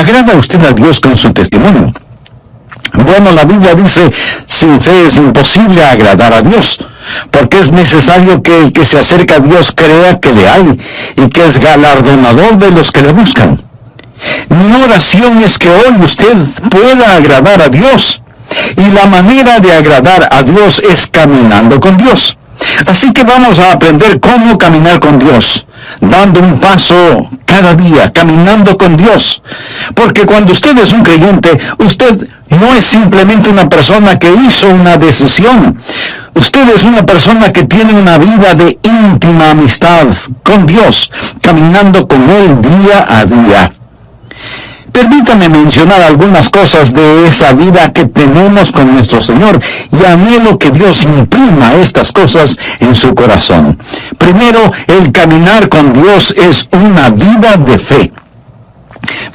¿Agrada usted a Dios con su testimonio? Bueno, la Biblia dice, sin fe es imposible agradar a Dios, porque es necesario que el que se acerca a Dios crea que le hay y que es galardonador de los que le buscan. Mi oración es que hoy usted pueda agradar a Dios, y la manera de agradar a Dios es caminando con Dios. Así que vamos a aprender cómo caminar con Dios, dando un paso cada día, caminando con Dios. Porque cuando usted es un creyente, usted no es simplemente una persona que hizo una decisión. Usted es una persona que tiene una vida de íntima amistad con Dios, caminando con Él día a día. Permítame mencionar algunas cosas de esa vida que tenemos con nuestro Señor, y anhelo que Dios imprima estas cosas en su corazón. Primero, el caminar con Dios es una vida de fe.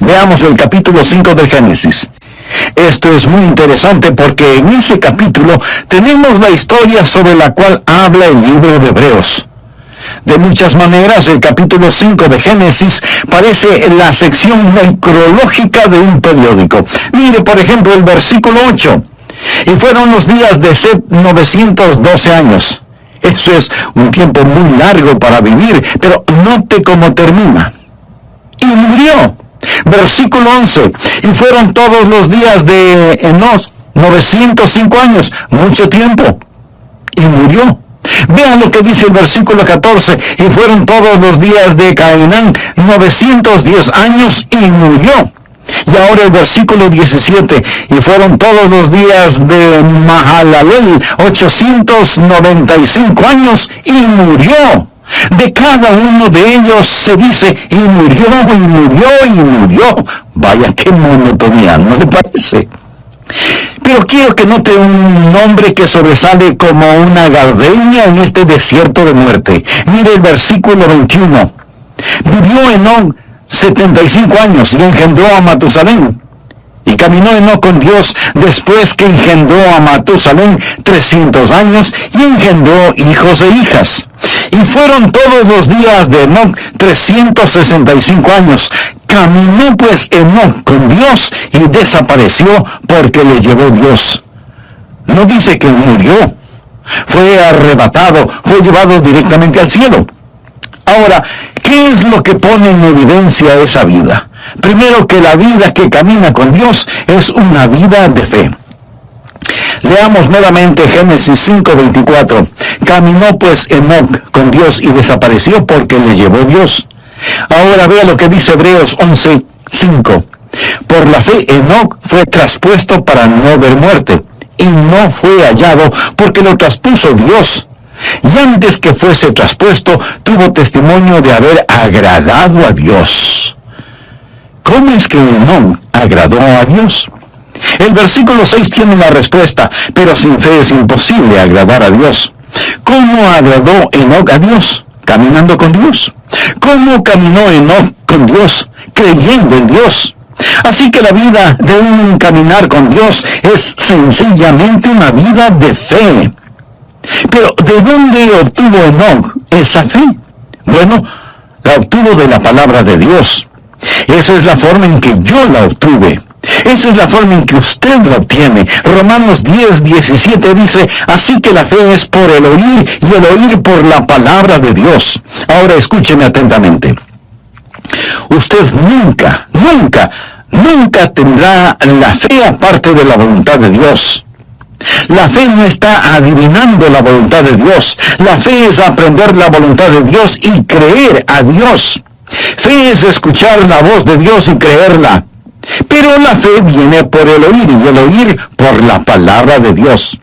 Veamos el capítulo 5 de Génesis. Esto es muy interesante porque en ese capítulo tenemos la historia sobre la cual habla el libro de Hebreos. De muchas maneras, el capítulo 5 de Génesis parece la sección necrológica de un periódico. Mire, por ejemplo, el versículo 8. Y fueron los días de Set 912 años. Eso es un tiempo muy largo para vivir, pero note cómo termina. Y murió. Versículo 11. Y fueron todos los días de Enos 905 años, mucho tiempo. Y murió. Vean lo que dice el versículo 14. Y fueron todos los días de Cainán 910 años y murió. Y ahora el versículo 17. Y fueron todos los días de Mahalalel 895 años y murió. De cada uno de ellos se dice, y murió, y murió, y murió. Vaya, qué monotonía, ¿no le parece? Pero quiero que note un nombre que sobresale como una gardenia en este desierto de muerte. Mire el versículo 21. Vivió Enoc 75 años y engendró a Matusalén. Y caminó Enoc con Dios después que engendró a Matusalén 300 años y engendró hijos e hijas. Y fueron todos los días de Enoc 365 años. Caminó pues Enoc con Dios y desapareció porque le llevó Dios. No dice que murió. Fue arrebatado, fue llevado directamente al cielo. Ahora, ¿qué es lo que pone en evidencia esa vida? Primero, que la vida que camina con Dios es una vida de fe. Leamos nuevamente Génesis 5:24. Caminó pues Enoc con Dios y desapareció porque le llevó Dios. Ahora vea lo que dice Hebreos 11:5. Por la fe Enoc fue traspuesto para no ver muerte, y no fue hallado porque lo traspuso Dios. Y antes que fuese traspuesto, tuvo testimonio de haber agradado a Dios. ¿Cómo es que Enoc agradó a Dios? El versículo 6 tiene la respuesta, pero sin fe es imposible agradar a Dios. ¿Cómo agradó Enoc a Dios? Caminando con Dios. ¿Cómo caminó Enoc con Dios? Creyendo en Dios. Así que la vida de un caminar con Dios es sencillamente una vida de fe. Pero ¿de dónde obtuvo Enoc esa fe? Bueno, la obtuvo de la palabra de Dios. Esa es la forma en que yo la obtuve. Esa es la forma en que usted la obtiene. Romanos 10:17 dice, así que la fe es por el oír y el oír por la palabra de Dios. Ahora escúcheme atentamente. Usted nunca tendrá la fe aparte de la voluntad de Dios. La fe no está adivinando la voluntad de Dios. La fe es aprender la voluntad de Dios y creer a Dios. Fe es escuchar la voz de Dios y creerla. Pero la fe viene por el oír y el oír por la palabra de Dios.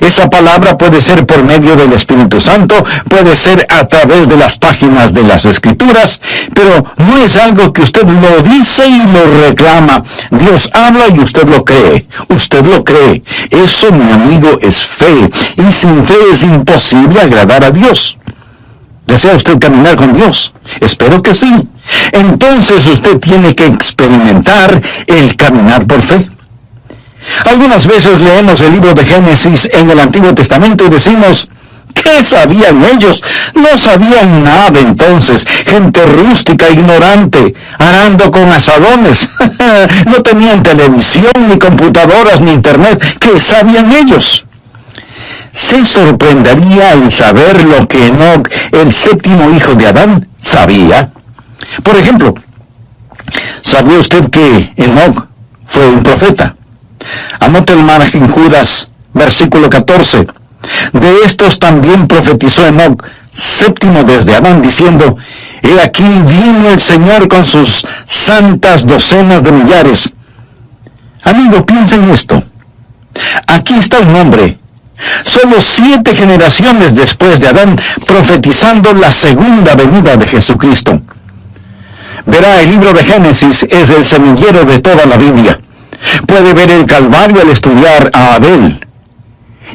Esa palabra puede ser por medio del Espíritu Santo, puede ser a través de las páginas de las Escrituras, pero no es algo que usted lo dice y lo reclama. Dios habla y usted lo cree. Usted lo cree. Eso, mi amigo, es fe. Y sin fe es imposible agradar a Dios. ¿Desea usted caminar con Dios? Espero que sí. Entonces usted tiene que experimentar el caminar por fe. Algunas veces leemos el libro de Génesis en el Antiguo Testamento y decimos, ¿Qué sabían ellos? No sabían nada entonces. Gente rústica, ignorante, arando con asadones. No tenían televisión, ni computadoras, ni internet. ¿Qué sabían ellos? Se sorprendería al saber lo que Enoc, el séptimo hijo de Adán, sabía. Por ejemplo, ¿sabía usted que Enoc fue un profeta? Anote el margen Judas, versículo 14. De estos también profetizó Enoc, séptimo desde Adán, diciendo: He aquí vino el Señor con sus santas docenas de millares. Amigo, piensa en esto. Aquí está un hombre, solo 7 generaciones después de Adán, profetizando la segunda venida de Jesucristo. Verá, el libro de Génesis es el semillero de toda la Biblia. Puede ver el Calvario al estudiar a Abel.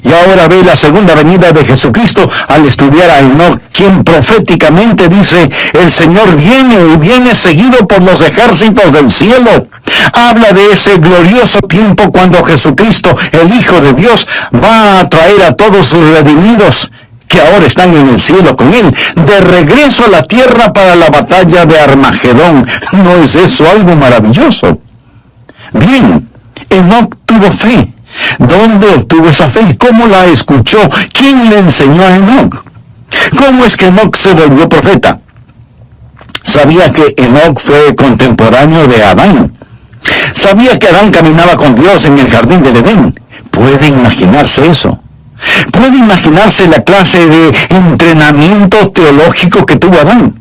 Y ahora ve la segunda venida de Jesucristo al estudiar a Enoc, quien proféticamente dice: el Señor viene y viene seguido por los ejércitos del cielo. Habla de ese glorioso tiempo cuando Jesucristo, el Hijo de Dios, va a traer a todos sus redimidos, que ahora están en el cielo con Él, de regreso a la tierra para la batalla de Armagedón. ¿No es eso algo maravilloso? Bien, Enoc tuvo fe. ¿Dónde obtuvo esa fe? ¿Cómo la escuchó? ¿Quién le enseñó a Enoc? ¿Cómo es que Enoc se volvió profeta? Sabía que Enoc fue contemporáneo de Adán. Sabía que Adán caminaba con Dios en el jardín del Edén. ¿Puede imaginarse eso? ¿Puede imaginarse la clase de entrenamiento teológico que tuvo Adán?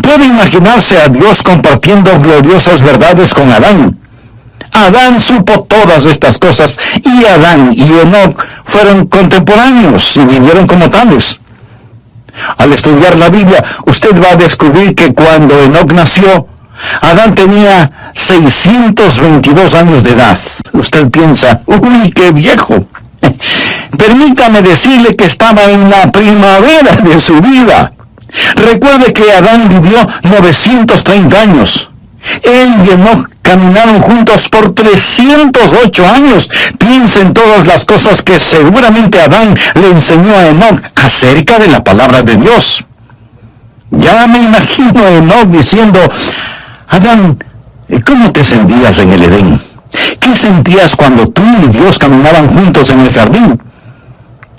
¿Puede imaginarse a Dios compartiendo gloriosas verdades con Adán? Adán supo todas estas cosas, y Adán y Enoc fueron contemporáneos y vivieron como tales. Al estudiar la Biblia, usted va a descubrir que cuando Enoc nació, Adán tenía 622 años de edad. Usted piensa: ¡uy, qué viejo! Permítame decirle que estaba en la primavera de su vida. Recuerde que Adán vivió 930 años. Él y Enoc caminaron juntos por 308 años. Piensa en todas las cosas que seguramente Adán le enseñó a Enoc acerca de la palabra de Dios. Ya me imagino a Enoc diciendo: Adán, ¿cómo te sentías en el Edén? ¿Qué sentías cuando tú y Dios caminaban juntos en el jardín?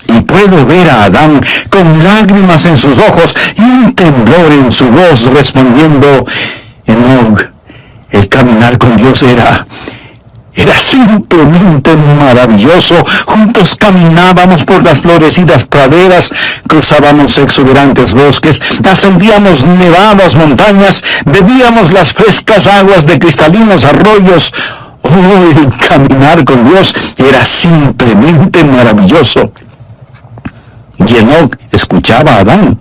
Y puedo ver a Adán con lágrimas en sus ojos y un temblor en su voz respondiendo: Enoc, el caminar con Dios era simplemente maravilloso. Juntos caminábamos por las florecidas praderas, cruzábamos exuberantes bosques, ascendíamos nevadas montañas, bebíamos las frescas aguas de cristalinos arroyos. Oh, el caminar con Dios era simplemente maravilloso. Y Enoc escuchaba a Adán.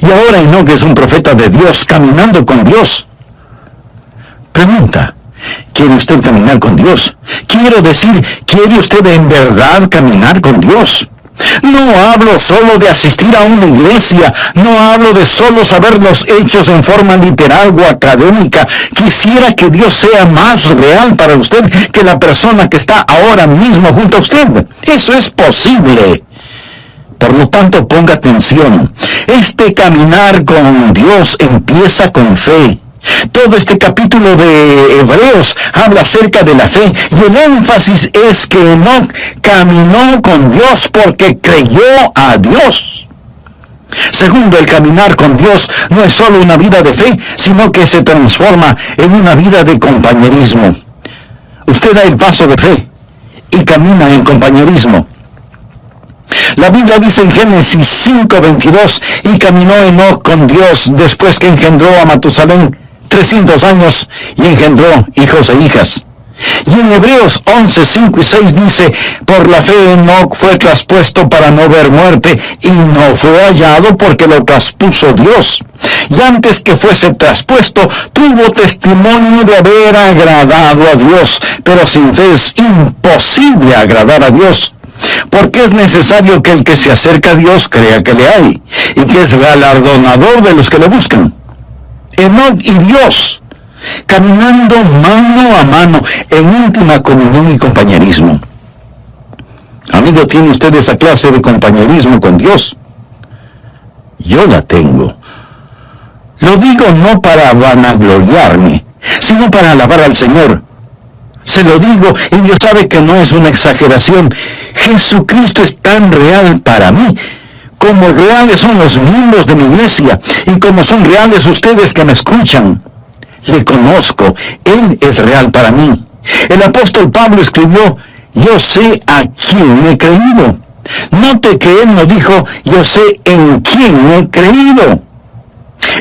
Y ahora Enoc es un profeta de Dios, caminando con Dios. Pregunta: ¿quiere usted caminar con Dios? Quiero decir, ¿quiere usted en verdad caminar con Dios? No hablo solo de asistir a una iglesia, no hablo de solo saber los hechos en forma literal o académica. Quisiera que Dios sea más real para usted que la persona que está ahora mismo junto a usted. Eso es posible. Por lo tanto, ponga atención. Este caminar con Dios empieza con fe. Todo este capítulo de Hebreos habla acerca de la fe, y el énfasis es que Enoc caminó con Dios porque creyó a Dios. Segundo, el caminar con Dios no es solo una vida de fe, sino que se transforma en una vida de compañerismo. Usted da el paso de fe y camina en compañerismo. La Biblia dice en Génesis 5:22: y caminó Enoc con Dios después que engendró a Matusalén 300 años y engendró hijos e hijas. Y en Hebreos 11:5 y 6 dice: por la fe Enoc fue traspuesto para no ver muerte, y no fue hallado porque lo traspuso Dios. Y antes que fuese traspuesto, tuvo testimonio de haber agradado a Dios. Pero sin fe es imposible agradar a Dios, porque es necesario que el que se acerca a Dios crea que le hay, y que es galardonador de los que le buscan. Enoc y Dios, caminando mano a mano en íntima comunión y compañerismo. Amigo, ¿tiene usted esa clase de compañerismo con Dios? yo la tengo. Lo digo no para vanagloriarme, sino para alabar al Señor. Se lo digo y Dios sabe que no es una exageración. Jesucristo es tan real para mí como reales son los miembros de mi iglesia y como son reales ustedes que me escuchan. Le conozco, Él es real para mí. El apóstol Pablo escribió, yo sé a quién he creído. Note que él no dijo, yo sé en quién he creído.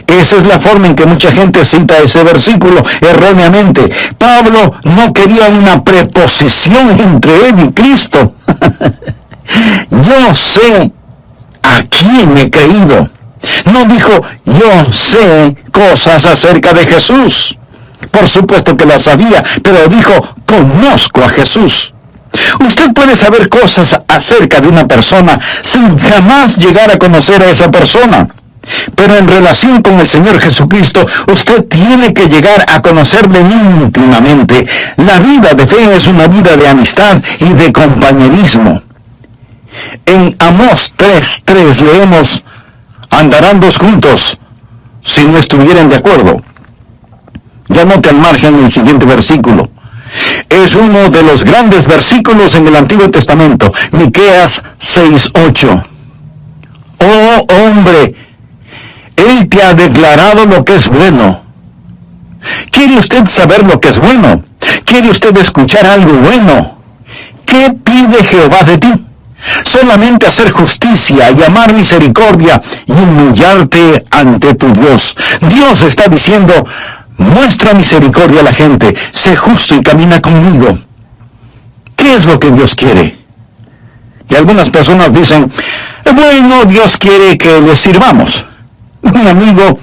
Esa es la forma en que mucha gente cita ese versículo erróneamente. Pablo no quería una preposición entre él y Cristo. Yo sé a quién he creído. No dijo, yo sé cosas acerca de Jesús. Por supuesto que las sabía, pero dijo, conozco a Jesús. Usted puede saber cosas acerca de una persona sin jamás llegar a conocer a esa persona. Pero en relación con el Señor Jesucristo, usted tiene que llegar a conocerle íntimamente. La vida de fe es una vida de amistad y de compañerismo. En Amós 3:3 leemos, andarán dos juntos si no estuvieran de acuerdo. Ya note al margen el siguiente versículo. Es uno de los grandes versículos en el Antiguo Testamento, Miqueas 6:8. Oh hombre, Él te ha declarado lo que es bueno. ¿Quiere usted saber lo que es bueno? ¿Quiere usted escuchar algo bueno? ¿Qué pide Jehová de ti? Solamente hacer justicia y amar misericordia y humillarte ante tu Dios. Dios está diciendo, muestra misericordia a la gente, sé justo y camina conmigo. ¿Qué es lo que Dios quiere? Y algunas personas dicen, bueno, Dios quiere que le sirvamos. Mi amigo,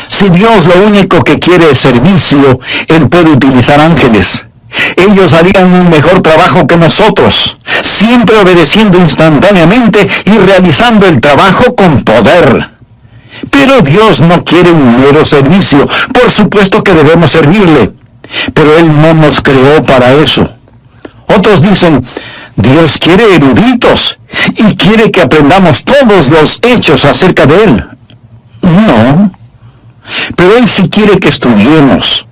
si Dios lo único que quiere es servicio, Él puede utilizar ángeles. Ellos harían un mejor trabajo que nosotros, siempre obedeciendo instantáneamente y realizando el trabajo con poder. Pero Dios no quiere un mero servicio. Por supuesto que debemos servirle, pero Él no nos creó para eso. Otros dicen, Dios quiere eruditos y quiere que aprendamos todos los hechos acerca de Él. No, pero Él sí quiere que estudiemos.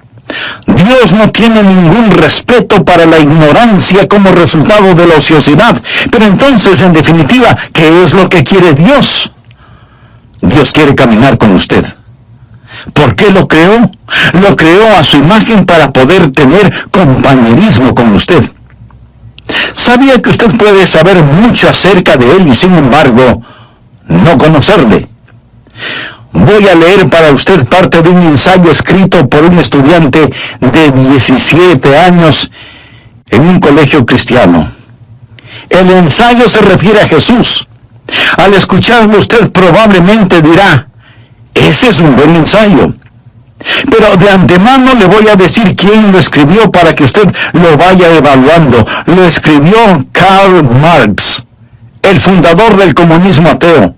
Dios no tiene ningún respeto para la ignorancia como resultado de la ociosidad. Pero entonces, en definitiva, ¿qué es lo que quiere Dios? Dios quiere caminar con usted. ¿Por qué lo creó? Lo creó a su imagen para poder tener compañerismo con usted. ¿Sabía que usted puede saber mucho acerca de Él y sin embargo no conocerle? Voy a leer para usted parte de un ensayo escrito por un estudiante de 17 años en un colegio cristiano. El ensayo se refiere a Jesús. Al escucharlo usted probablemente dirá, ese es un buen ensayo. Pero de antemano le voy a decir quién lo escribió para que usted lo vaya evaluando. Lo escribió Karl Marx, el fundador del comunismo ateo.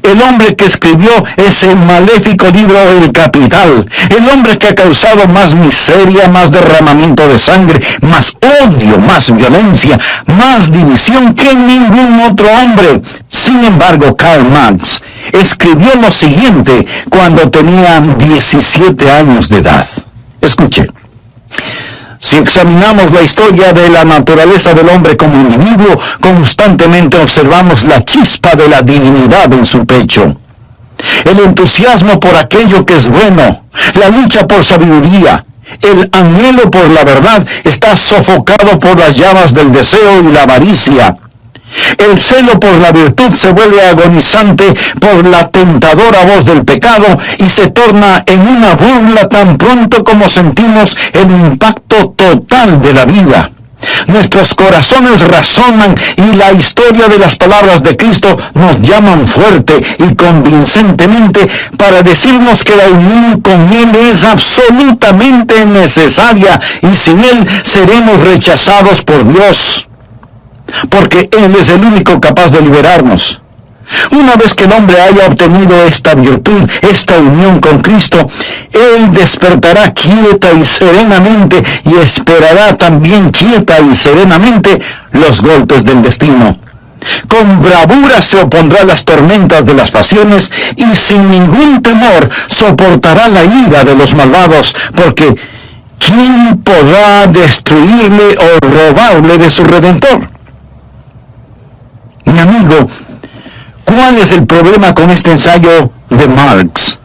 El hombre que escribió ese maléfico libro El Capital, el hombre que ha causado más miseria, más derramamiento de sangre, más odio, más violencia, más división que ningún otro hombre. Sin embargo, Karl Marx escribió lo siguiente cuando tenía 17 años de edad. Escuche. Si examinamos la historia de la naturaleza del hombre como individuo, constantemente observamos la chispa de la divinidad en su pecho. El entusiasmo por aquello que es bueno, la lucha por sabiduría, el anhelo por la verdad está sofocado por las llamas del deseo y la avaricia. El celo por la virtud se vuelve agonizante por la tentadora voz del pecado y se torna en una burla tan pronto como sentimos el impacto total de la vida. Nuestros corazones razonan y la historia de las palabras de Cristo nos llaman fuerte y convincentemente para decirnos que la unión con Él es absolutamente necesaria y sin Él seremos rechazados por Dios. Porque Él es el único capaz de liberarnos. Una vez que el hombre haya obtenido esta virtud, esta unión con Cristo, Él despertará quieta y serenamente y esperará también quieta y serenamente los golpes del destino. Con bravura se opondrá a las tormentas de las pasiones y sin ningún temor soportará la ira de los malvados, porque ¿quién podrá destruirle o robarle de su Redentor? Mi amigo, ¿cuál es el problema con este ensayo de Marx?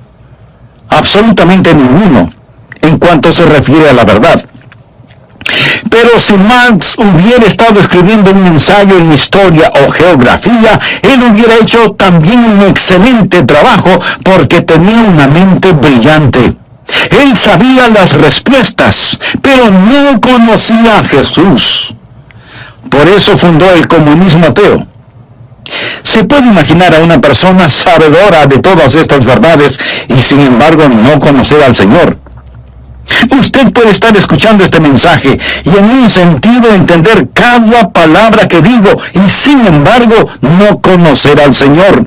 Absolutamente ninguno, en cuanto se refiere a la verdad. Pero si Marx hubiera estado escribiendo un ensayo en historia o geografía, él hubiera hecho también un excelente trabajo porque tenía una mente brillante. Él sabía las respuestas, pero no conocía a Jesús. Por eso fundó el comunismo ateo. Se puede imaginar a una persona sabedora de todas estas verdades y sin embargo no conocer al Señor. Usted puede estar escuchando este mensaje y en un sentido entender cada palabra que digo y sin embargo no conocer al Señor.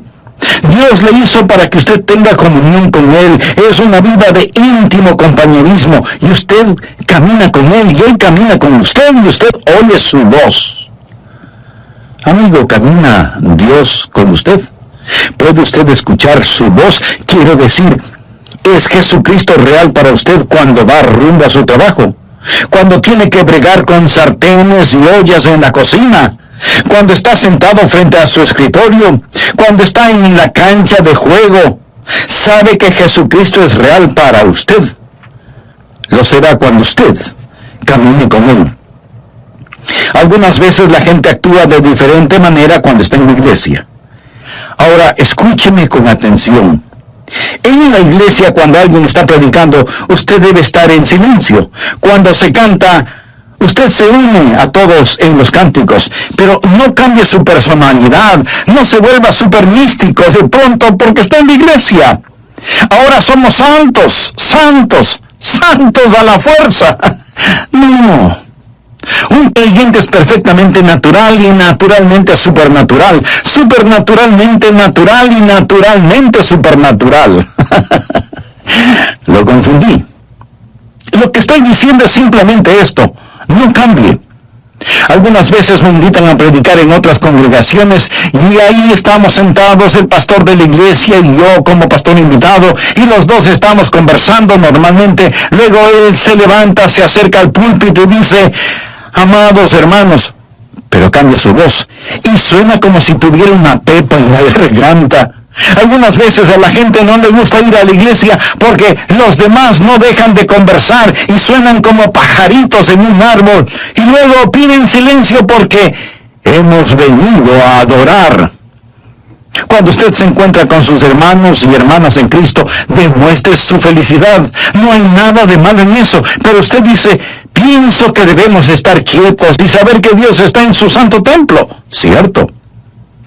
Dios le hizo para que usted tenga comunión con Él. Es una vida de íntimo compañerismo y usted camina con Él y Él camina con usted y usted oye su voz. Amigo, ¿camina Dios con usted? ¿Puede usted escuchar su voz? Quiero decir, ¿es Jesucristo real para usted cuando va rumbo a su trabajo? Cuando tiene que bregar con sartenes y ollas en la cocina. Cuando está sentado frente a su escritorio. Cuando está en la cancha de juego. ¿Sabe que Jesucristo es real para usted? Lo será cuando usted camine con Él. Algunas veces la gente actúa de diferente manera cuando está en la iglesia. Ahora, escúcheme con atención. En la iglesia, cuando alguien está predicando, usted debe estar en silencio. Cuando se canta, usted se une a todos en los cánticos, pero no cambie su personalidad, no se vuelva súper místico de pronto porque está en la iglesia. Ahora somos santos, santos, santos a la fuerza. No. Un creyente es perfectamente natural y naturalmente supernatural. Supernaturalmente natural y naturalmente supernatural. Lo confundí. Lo que estoy diciendo es simplemente esto. No cambie. Algunas veces me invitan a predicar en otras congregaciones y ahí estamos sentados, el pastor de la iglesia y yo como pastor invitado, y los dos estamos conversando normalmente. Luego él se levanta, se acerca al púlpito y dice: amados hermanos, pero cambia su voz y suena como si tuviera una pepa en la garganta. Algunas veces a la gente no le gusta ir a la iglesia porque los demás no dejan de conversar y suenan como pajaritos en un árbol. Y luego piden silencio porque hemos venido a adorar. Cuando usted se encuentra con sus hermanos y hermanas en Cristo, demuestre su felicidad. No hay nada de malo en eso. Pero usted dice: pienso que debemos estar quietos y saber que Dios está en su santo templo. ¿Cierto?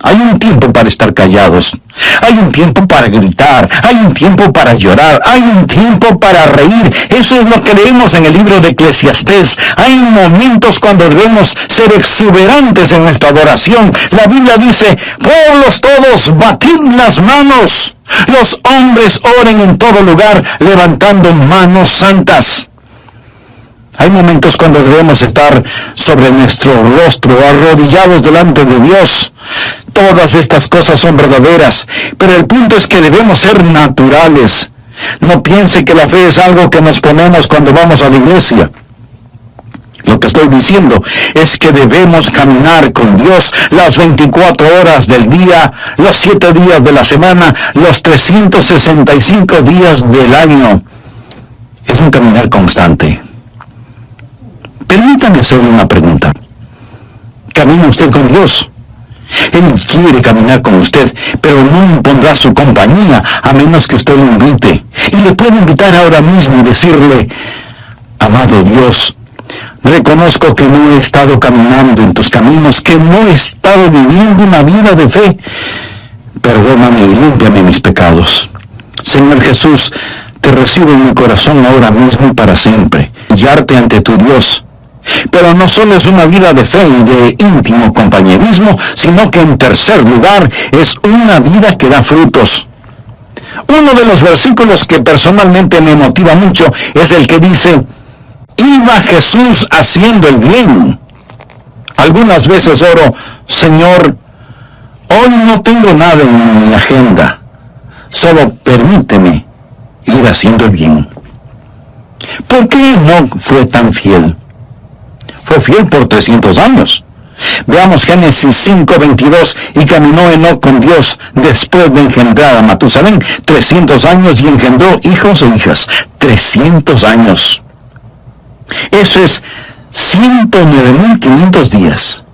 Hay un tiempo para estar callados. Hay un tiempo para gritar. Hay un tiempo para llorar. Hay un tiempo para reír. Eso es lo que leemos en el libro de Eclesiastés. Hay momentos cuando debemos ser exuberantes en nuestra adoración. La Biblia dice: pueblos todos, batid las manos. Los hombres oren en todo lugar, levantando manos santas. Hay momentos cuando debemos estar sobre nuestro rostro, arrodillados delante de Dios. Todas estas cosas son verdaderas, pero el punto es que debemos ser naturales. No piense que la fe es algo que nos ponemos cuando vamos a la iglesia. Lo que estoy diciendo es que debemos caminar con Dios las 24 horas del día, los 7 días de la semana, los 365 días del año. Es un caminar constante. Permítame hacerle una pregunta. ¿Camina usted con Dios? Él quiere caminar con usted, pero no impondrá su compañía a menos que usted lo invite. Y le puede invitar ahora mismo y decirle: amado Dios, reconozco que no he estado caminando en tus caminos, que no he estado viviendo una vida de fe. Perdóname y límpiame mis pecados. Señor Jesús, te recibo en mi corazón ahora mismo y para siempre. Hallarte ante tu Dios. Pero no solo es una vida de fe y de íntimo compañerismo, sino que en tercer lugar es una vida que da frutos. Uno de los versículos que personalmente me motiva mucho es el que dice: iba Jesús haciendo el bien. Algunas veces oro: Señor, Hoy no tengo nada en mi agenda, solo permíteme ir haciendo el bien. ¿Por qué Enoc fue tan fiel? Fue fiel por 300 años. Veamos Génesis 5:22, y caminó Enoc con Dios después de engendrar a Matusalén 300 años y engendró hijos e hijas. 300 años. Eso es 109.500 días.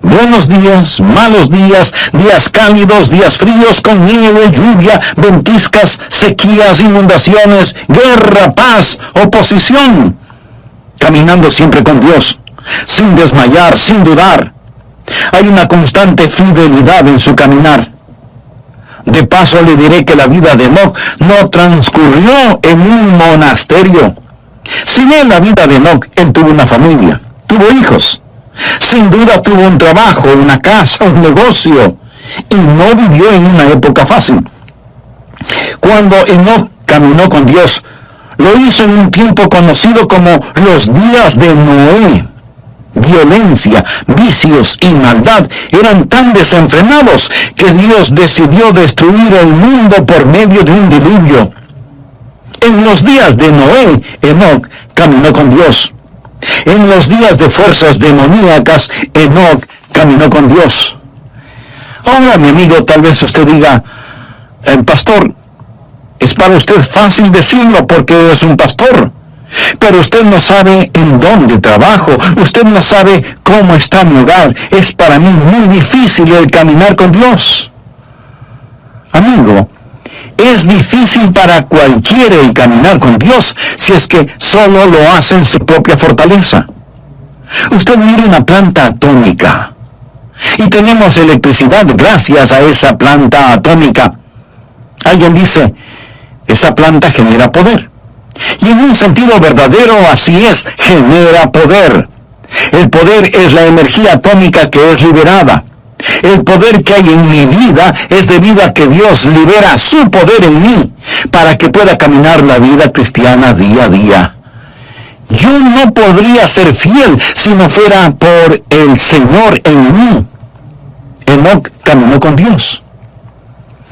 Buenos días, malos días, días cálidos, días fríos, con nieve, lluvia, ventiscas, sequías, inundaciones, guerra, paz, oposición. Caminando siempre con Dios, sin desmayar, sin dudar. Hay una constante fidelidad en su caminar. De paso le diré que la vida de Enoc no transcurrió en un monasterio. Si bien la vida de Enoc, él tuvo una familia, tuvo hijos. Sin duda tuvo un trabajo, una casa, un negocio, y no vivió en una época fácil. Cuando Enoc caminó con Dios, lo hizo en un tiempo conocido como los días de Noé. Violencia, vicios y maldad eran tan desenfrenados que Dios decidió destruir el mundo por medio de un diluvio. En los días de Noé, Enoc caminó con Dios. En los días de fuerzas demoníacas, Enoc caminó con Dios. Ahora, mi amigo, tal vez usted diga, pastor, es para usted fácil decirlo porque es un pastor, pero usted no sabe en dónde trabajo, usted no sabe cómo está mi hogar. Es para mí muy difícil el caminar con Dios. Amigo, es difícil para cualquiera el caminar con Dios si es que solo lo hace en su propia fortaleza. Usted mire una planta atómica y tenemos electricidad gracias a esa planta atómica. Alguien dice, esa planta genera poder. Y en un sentido verdadero así es, genera poder. El poder es la energía atómica que es liberada. El poder que hay en mi vida es debido a que Dios libera su poder en mí para que pueda caminar la vida cristiana día a día. Yo no podría ser fiel si no fuera por el Señor en mí. Enoc caminó con Dios.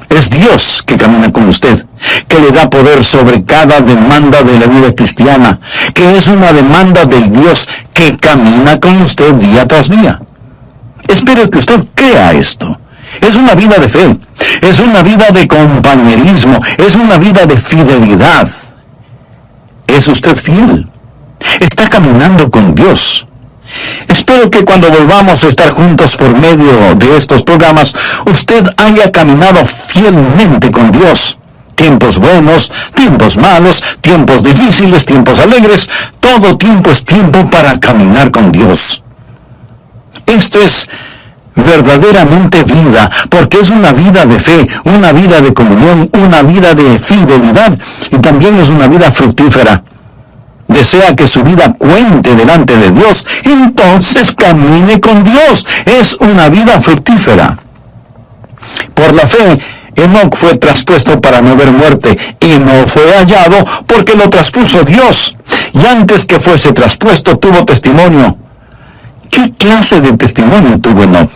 Es Dios que camina con usted, que le da poder sobre cada demanda de la vida cristiana, que es una demanda del Dios que camina con usted día tras día. Espero que usted crea esto. Es una vida de fe, es una vida de compañerismo, es una vida de fidelidad. ¿Es usted fiel? Está caminando con Dios. Espero que cuando volvamos a estar juntos por medio de estos programas, usted haya caminado fielmente con Dios. Tiempos buenos, tiempos malos, tiempos difíciles, tiempos alegres, todo tiempo es tiempo para caminar con Dios. Esto es verdaderamente vida, porque es una vida de fe, una vida de comunión, una vida de fidelidad, y también es una vida fructífera. Desea que su vida cuente delante de Dios, entonces camine con Dios. Es una vida fructífera. Por la fe, Enoc fue traspuesto para no ver muerte, y no fue hallado porque lo traspuso Dios. Y antes que fuese traspuesto, tuvo testimonio. ¿Qué clase de testimonio tuvo Enoc?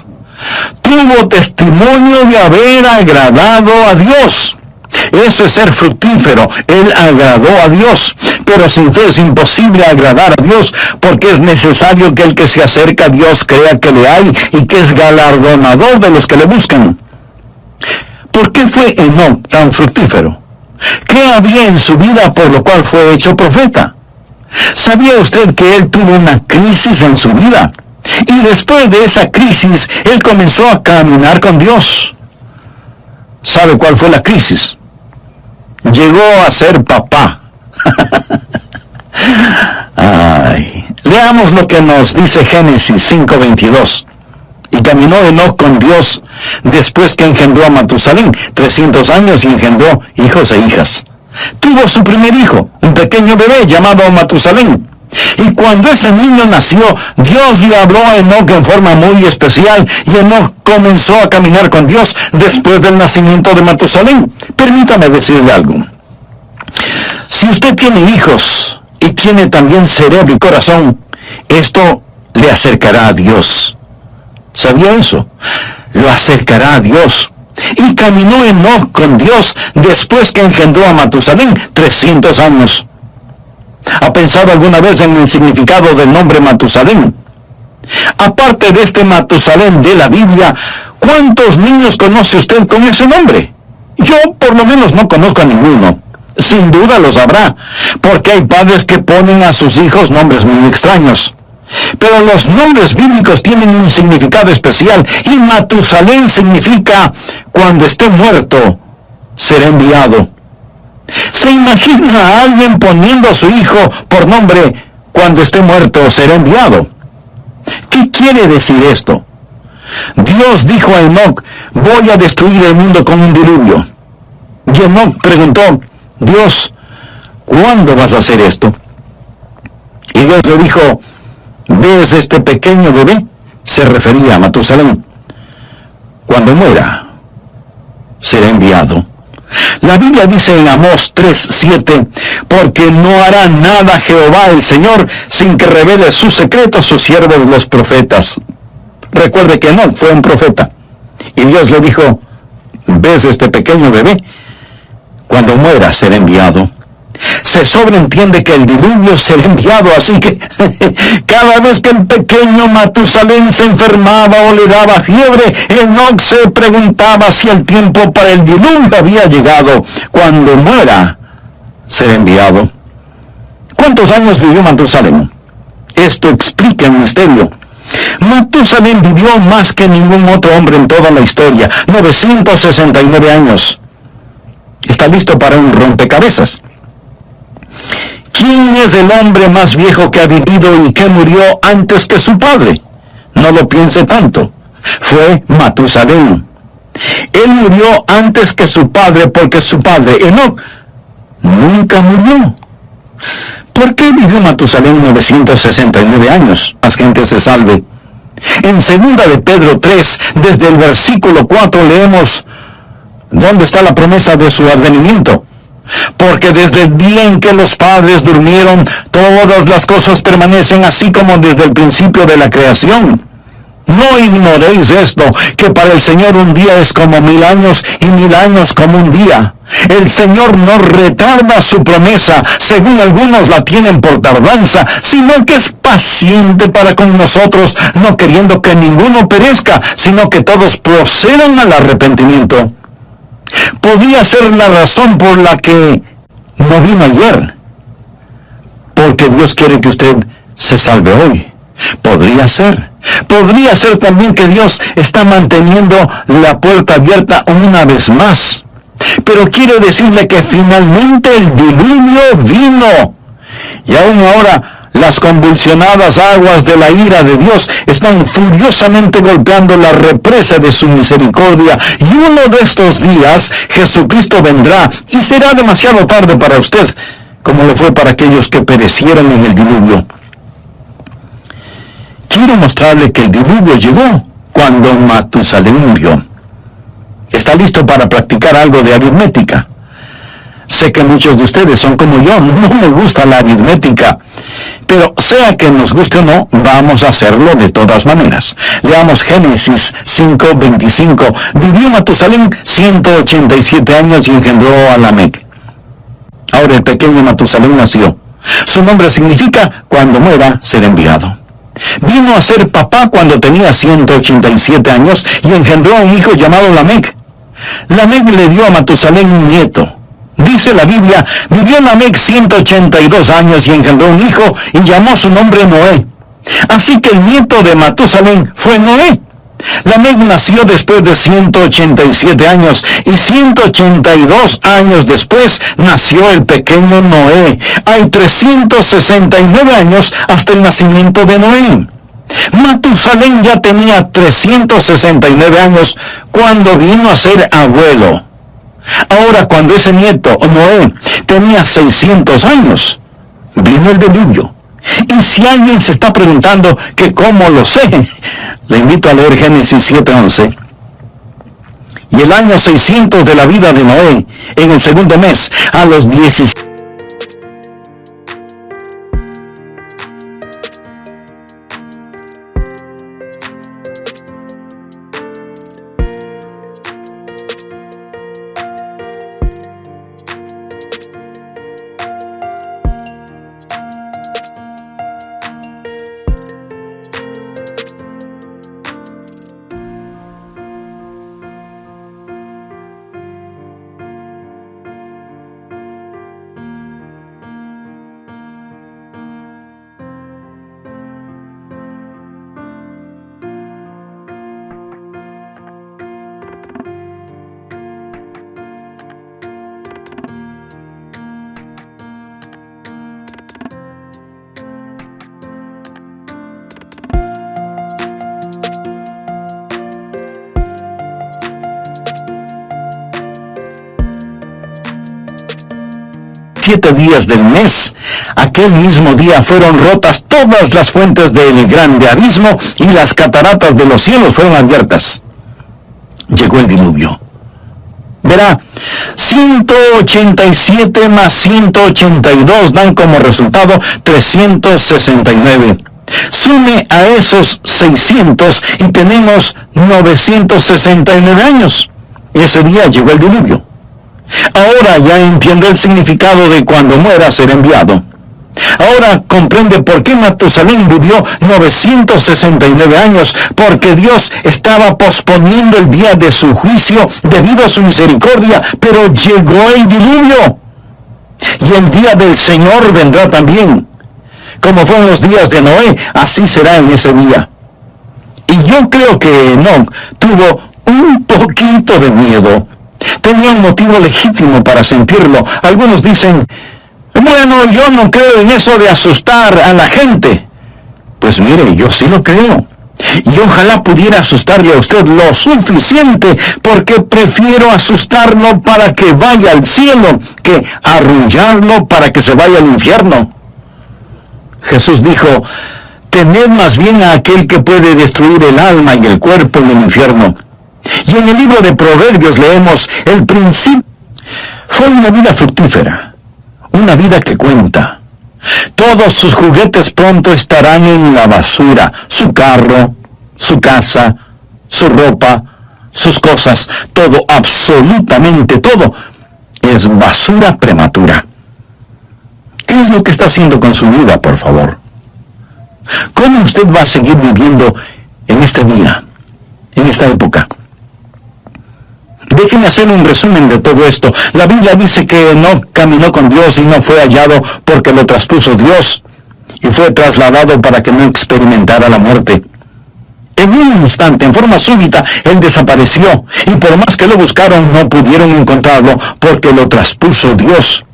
Tuvo testimonio de haber agradado a Dios. Eso es ser fructífero. Él agradó a Dios. Pero sin fe es imposible agradar a Dios, porque es necesario que el que se acerca a Dios crea que le hay y que es galardonador de los que le buscan. ¿Por qué fue Enoc tan fructífero? ¿Qué había en su vida por lo cual fue hecho profeta? ¿Sabía usted que él tuvo una crisis en su vida? Y después de esa crisis, él comenzó a caminar con Dios. ¿Sabe cuál fue la crisis? Llegó a ser papá. Ay. Leamos lo que nos dice Génesis 5:22. Y caminó Enoc con Dios después que engendró a Matusalén 300 años y engendró hijos e hijas. Tuvo su primer hijo, un pequeño bebé llamado Matusalén. Y cuando ese niño nació, Dios le habló a Enoc en forma muy especial, y Enoc comenzó a caminar con Dios después del nacimiento de Matusalén. Permítame decirle algo. Si usted tiene hijos y tiene también cerebro y corazón, esto le acercará a Dios. ¿Sabía eso? lo acercará a Dios. Y caminó Enoc con Dios después que engendró a Matusalén 300 años. ¿Ha pensado alguna vez en el significado del nombre Matusalén? Aparte de este Matusalén de la Biblia, ¿cuántos niños conoce usted con ese nombre? Yo por lo menos no conozco a ninguno. Sin duda los habrá, porque hay padres que ponen a sus hijos nombres muy extraños. Pero los nombres bíblicos tienen un significado especial, y Matusalén significa cuando esté muerto, será enviado. ¿Se imagina a alguien poniendo a su hijo por nombre cuando esté muerto, será enviado? ¿Qué quiere decir esto? Dios dijo a Enoc, voy a destruir el mundo con un diluvio. Y Enoc preguntó, Dios, ¿cuándo vas a hacer esto? Y Dios le dijo, ¿ves este pequeño bebé? Se refería a Matusalén. Cuando muera, será enviado. La Biblia dice en Amós 3:7, porque no hará nada Jehová el Señor sin que revele sus secretos a sus siervos los profetas. Recuerde que no fue un profeta. Y Dios le dijo, ¿ves este pequeño bebé? Cuando muera será enviado. Se sobreentiende que el diluvio será enviado, así que cada vez que el pequeño Matusalén se enfermaba o le daba fiebre, Enoc se preguntaba si el tiempo para el diluvio había llegado. Cuando muera, será enviado. ¿Cuántos años vivió Matusalén? Esto explica el misterio. Matusalén vivió más que ningún otro hombre en toda la historia, 969 años. ¿Está listo para un rompecabezas? ¿Quién es el hombre más viejo que ha vivido y que murió antes que su padre? No lo piense tanto. Fue Matusalén. Él murió antes que su padre porque su padre, Enoc, nunca murió. ¿Por qué vivió Matusalén 969 años? Más gente se salve. En 2 de Pedro 3, desde el versículo 4 leemos, ¿dónde está la promesa de su advenimiento? Porque desde el día en que los padres durmieron, todas las cosas permanecen así como desde el principio de la creación. No ignoréis esto, que para el Señor un día es como 1000 años y 1000 años como un día. El Señor no retarda su promesa, según algunos la tienen por tardanza, sino que es paciente para con nosotros, no queriendo que ninguno perezca, sino que todos procedan al arrepentimiento. Podría ser la razón por la que no vino ayer, porque Dios quiere que usted se salve hoy. Podría ser también que Dios está manteniendo la puerta abierta una vez más. Pero quiero decirle que finalmente el diluvio vino. Y aún ahora las convulsionadas aguas de la ira de Dios están furiosamente golpeando la represa de su misericordia. Y uno de estos días Jesucristo vendrá y será demasiado tarde para usted, como lo fue para aquellos que perecieron en el diluvio. Quiero mostrarle que el diluvio llegó cuando Matusalén murió. ¿Está listo para practicar algo de aritmética? Sé que muchos de ustedes son como yo, no me gusta la aritmética. Pero sea que nos guste o no, vamos a hacerlo de todas maneras. Leamos Génesis 5:25. Vivió Matusalén 187 años y engendró a Lamec. Ahora el pequeño Matusalén nació. Su nombre significa cuando muera será enviado. Vino a ser papá cuando tenía 187 años y engendró a un hijo llamado Lamec. Lamec le dio a Matusalén un nieto. Dice la Biblia, vivió Lamec 182 años y engendró un hijo y llamó su nombre Noé. Así que el nieto de Matusalén fue Noé. Lamec nació después de 187 años y 182 años después nació el pequeño Noé. Hay 369 años hasta el nacimiento de Noé. Matusalén ya tenía 369 años cuando vino a ser abuelo. Ahora, cuando ese nieto, Noé, tenía 600 años, vino el diluvio. Y si alguien se está preguntando que cómo lo sé, le invito a leer Génesis 7:11. Y el año 600 de la vida de Noé, en el segundo mes, a los 16 7 días del mes, aquel mismo día fueron rotas todas las fuentes del grande abismo y las cataratas de los cielos fueron abiertas. Llegó el diluvio. Verá, 187 más 182 dan como resultado 369. Sume a esos 600 y tenemos 969 años. Ese día llegó el diluvio. Ahora ya entiende el significado de cuando muera ser enviado. Ahora comprende por qué Matusalén vivió 969 años, porque Dios estaba posponiendo el día de su juicio debido a su misericordia, pero llegó el diluvio. Y el día del Señor vendrá también. Como fue en los días de Noé, así será en ese día. Y yo creo que Enoc tuvo un poquito de miedo. Tenía un motivo legítimo para sentirlo. Algunos dicen, bueno, yo no creo en eso de asustar a la gente. Pues mire, yo sí lo creo. Y ojalá pudiera asustarle a usted lo suficiente, porque prefiero asustarlo para que vaya al cielo que arrullarlo para que se vaya al infierno. Jesús dijo, tened más bien a aquel que puede destruir el alma y el cuerpo en el infierno. Y en el libro de Proverbios leemos, el principio fue una vida fructífera, una vida que cuenta. Todos sus juguetes pronto estarán en la basura, su carro, su casa, su ropa, sus cosas, todo, absolutamente todo, es basura prematura. ¿Qué es lo que está haciendo con su vida, por favor? ¿Cómo usted va a seguir viviendo en este día, en esta época? Déjenme hacer un resumen de todo esto. La Biblia dice que Enoc caminó con Dios y no fue hallado porque lo traspuso Dios, y fue trasladado para que no experimentara la muerte. En un instante, en forma súbita, él desapareció, y por más que lo buscaron, no pudieron encontrarlo porque lo traspuso Dios.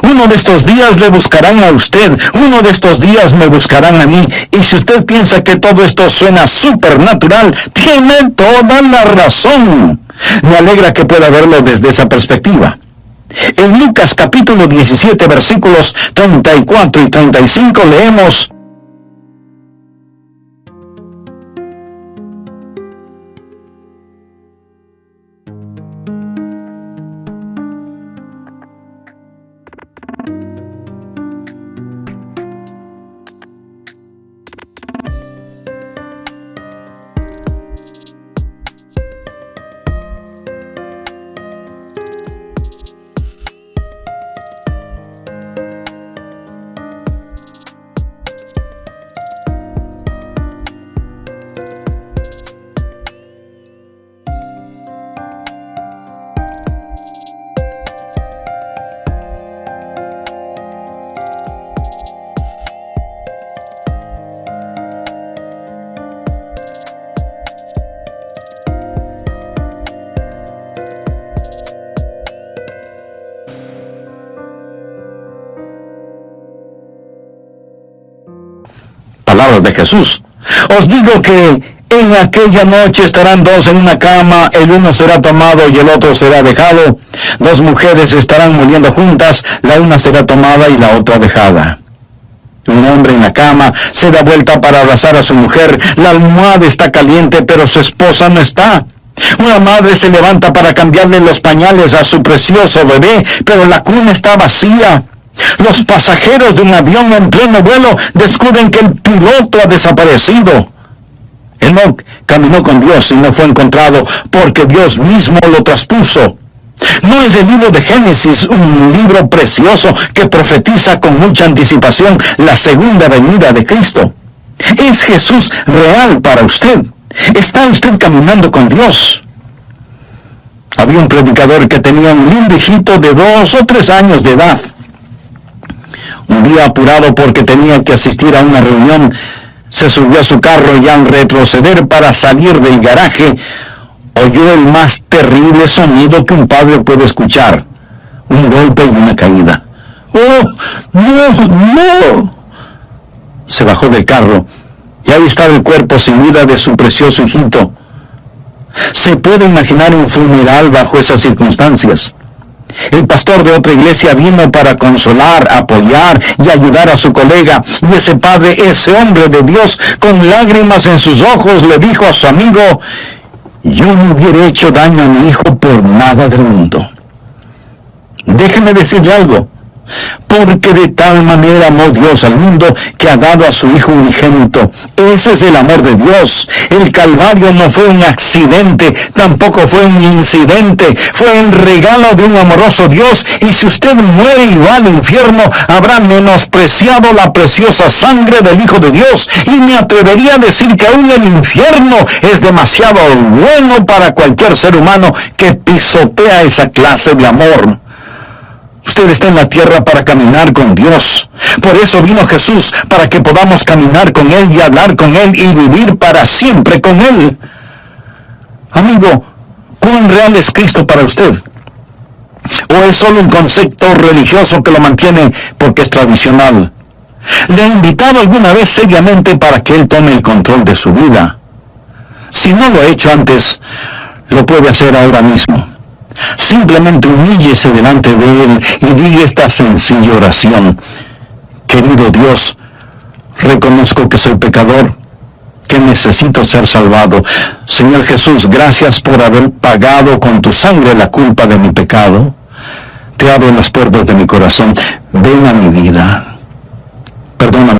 Uno de estos días le buscarán a usted, uno de estos días me buscarán a mí, y si usted piensa que todo esto suena supernatural, tiene toda la razón. Me alegra que pueda verlo desde esa perspectiva. En Lucas capítulo 17, versículos 34 y 35 leemos, palabras de Jesús. Os digo que en aquella noche estarán dos en una cama, el uno será tomado y el otro será dejado. Dos mujeres estarán muriendo juntas, la una será tomada y la otra dejada. Un hombre en la cama se da vuelta para abrazar a su mujer, la almohada está caliente, pero su esposa no está. Una madre se levanta para cambiarle los pañales a su precioso bebé, pero la cuna está vacía. Los pasajeros de un avión en pleno vuelo descubren que el piloto ha desaparecido. Enoc caminó con Dios y no fue encontrado porque Dios mismo lo traspuso. ¿No es el libro de Génesis un libro precioso que profetiza con mucha anticipación la segunda venida de Cristo? ¿Es Jesús real para usted? ¿Está usted caminando con Dios? Había un predicador que tenía un lindo hijito de 2 o 3 años de edad. Un día, apurado porque tenía que asistir a una reunión, se subió a su carro y al retroceder para salir del garaje, oyó el más terrible sonido que un padre puede escuchar: un golpe y una caída. ¡Oh, no, no! Se bajó del carro y ahí estaba el cuerpo sin vida de su precioso hijito. ¿Se puede imaginar un funeral bajo esas circunstancias? El pastor de otra iglesia vino para consolar, apoyar y ayudar a su colega. Y ese padre, ese hombre de Dios, con lágrimas en sus ojos, le dijo a su amigo: yo no hubiera hecho daño a mi hijo por nada del mundo. Déjeme decirle algo. Porque de tal manera amó Dios al mundo que ha dado a su Hijo unigénito. Ese es el amor de Dios. El Calvario no fue un accidente, tampoco fue un incidente. Fue el regalo de un amoroso Dios. Y si usted muere y va al infierno, habrá menospreciado la preciosa sangre del Hijo de Dios. Y me atrevería a decir que aún el infierno es demasiado bueno para cualquier ser humano que pisotea esa clase de amor. Usted está en la tierra para caminar con Dios. Por eso vino Jesús, para que podamos caminar con Él y hablar con Él y vivir para siempre con Él. Amigo, ¿cuán real es Cristo para usted? ¿O es solo un concepto religioso que lo mantiene porque es tradicional? ¿Le ha invitado alguna vez seriamente para que Él tome el control de su vida? Si no lo ha hecho antes, lo puede hacer ahora mismo. Simplemente humíllese delante de Él y diga esta sencilla oración: querido Dios, reconozco que soy pecador, que necesito ser salvado. Señor Jesús, gracias por haber pagado con tu sangre la culpa de mi pecado. Te abro las puertas de mi corazón. Ven a mi vida. Perdóname.